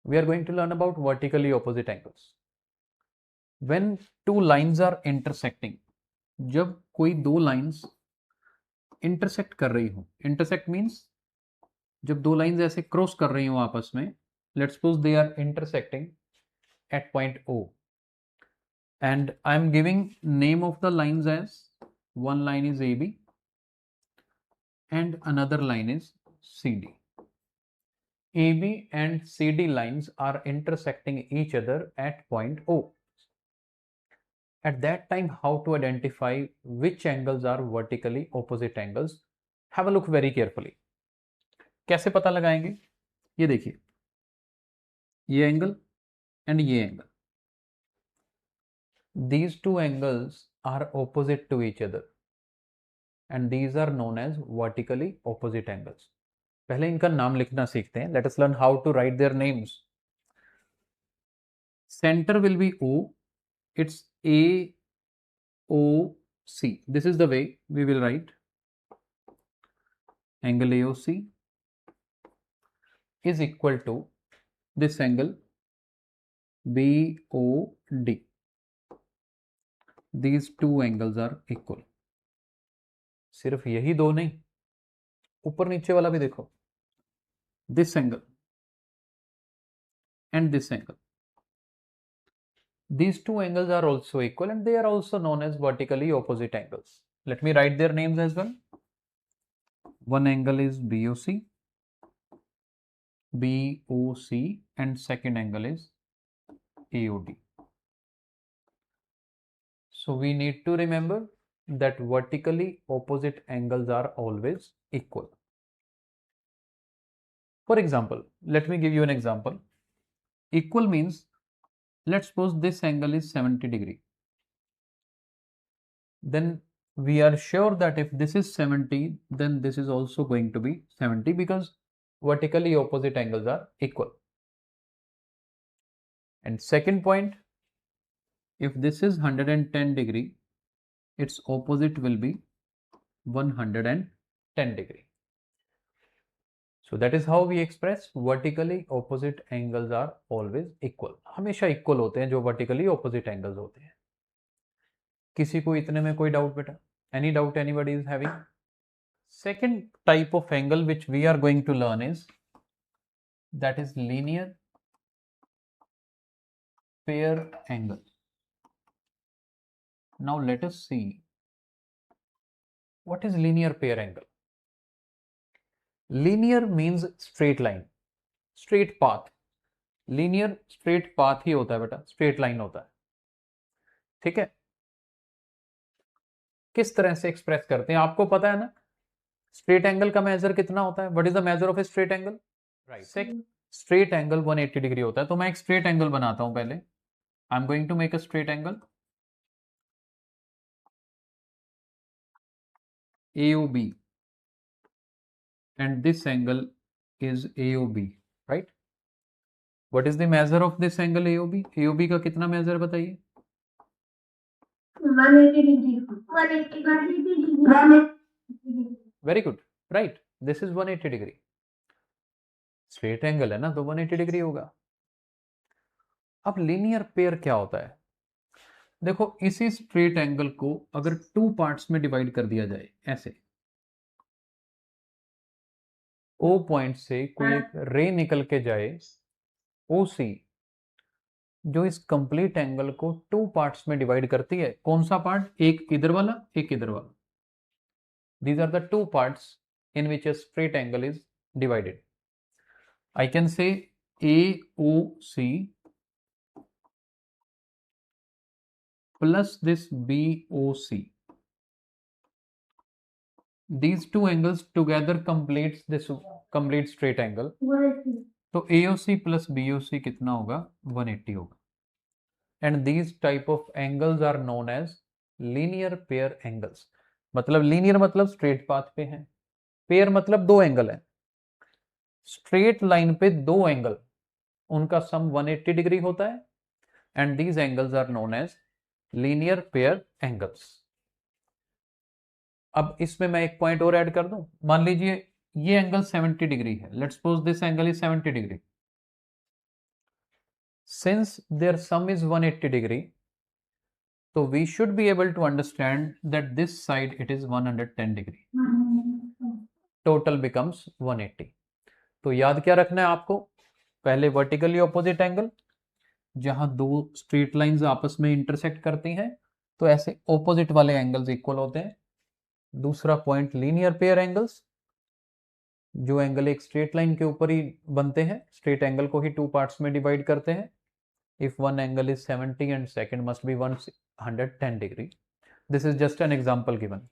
we are going to learn about vertically opposite angles. When two lines are intersecting, जब कोई दो lines intersect कर रही हो, इंटरसेक्ट मीन्स जब दो लाइंस ऐसे क्रॉस कर रही हो आपस में, let's suppose they are intersecting at point O, and I am giving name of the lines as one line is AB and another line is CD. AB and CD lines are intersecting each other at point O. At that time, how to identify which angles are vertically opposite angles? Have a look very carefully. कैसे पता लगाएंगे? ये देखिए, ये angle and ये angle. These two angles are opposite to each other and these are known as vertically opposite angles. पहले इनका नाम लिखना सीखते हैं. Let us learn how to write their names. Center will be O. It's AOC. This is the way we will write. Angle AOC is equal to this angle BOD. These two angles are equal. सिर्फ यही दो नहीं, ऊपर नीचे वाला भी देखो. This angle and this angle. These two angles are also equal and they are also known as vertically opposite angles. Let me write their names as well. One angle is BOC, and second angle is AOD. So we need to remember that vertically opposite angles are always equal. For example, let me give you an example. Equal means, let's suppose this angle is 70 degree. Then we are sure that if this is 70, then this is also going to be 70 because vertically opposite angles are equal. And second point, if this is 110 degree, its opposite will be 110 degree. So that is how we express vertically opposite angles are always equal. हमेशा equal होते हैं जो vertically opposite angles होते हैं. किसी को इतने में कोई डाउट बेटा? Any doubt anybody is having? Second type of angle which we are going to learn is that is linear pair angle. Now let us see what is linear pair angle. Linear means straight line, straight path. Linear straight path ही होता है बेटा, straight line होता है. ठीक है? किस तरह से एक्सप्रेस करते हैं आपको पता है ना? स्ट्रेट एंगल का मेजर कितना होता है? What is the measure of a straight angle? Right, straight angle 180 degree होता है. तो मैं एक स्ट्रेट एंगल बनाता हूं पहले. I am going to make a straight angle AOB and this angle is AOB, right? What is the measure of this angle AOB? AOB का कितना मेजर बताइए? 180 degree. Very good, right? This is 180 degree. Straight angle है ना, तो 180 degree होगा. अब linear pair क्या होता है? देखो, इसी स्ट्रेट एंगल को अगर टू पार्ट्स में डिवाइड कर दिया जाए ऐसे, ओ पॉइंट से कोई एक रे निकल के जाए OC, जो इस कंप्लीट एंगल को टू पार्ट्स में डिवाइड करती है. कौन सा पार्ट? एक इधर वाला, एक इधर वाला. These are the two parts in which a straight angle is divided. I can say AOC plus this BOC. These two angles together completes this complete straight angle. तो AOC plus BOC कितना होगा? 180 होगा. And these type of angles are known as linear pair angles. मतलब linear मतलब straight path पे है, pair मतलब दो एंगल है. स्ट्रेट लाइन पे दो एंगल, उनका सम 180 डिग्री होता है. And these angles are known as linear pair angles. अब इसमें मैं एक पॉइंट और ऐड कर दूं. मान लीजिए ये एंगल 70 डिग्री है. Let's suppose this angle is 70 degree. since their sum is 180 degree, so we should be able to understand that this side it is 110 degree. Total becomes 180. तो याद क्या रखना है आपको, पहले वर्टिकली ऑपोजिट एंगल, जहां दो स्ट्रेट लाइंस आपस में इंटरसेक्ट करती हैं तो ऐसे ऑपोजिट वाले एंगल्स इक्वल होते हैं. दूसरा पॉइंट लीनियर पेयर एंगल्स, जो एंगल एक स्ट्रेट लाइन के ऊपर ही बनते हैं, स्ट्रेट एंगल को ही टू पार्ट्स में डिवाइड करते हैं. If one angle is 70 and second must be 110 degree. This is just an example given.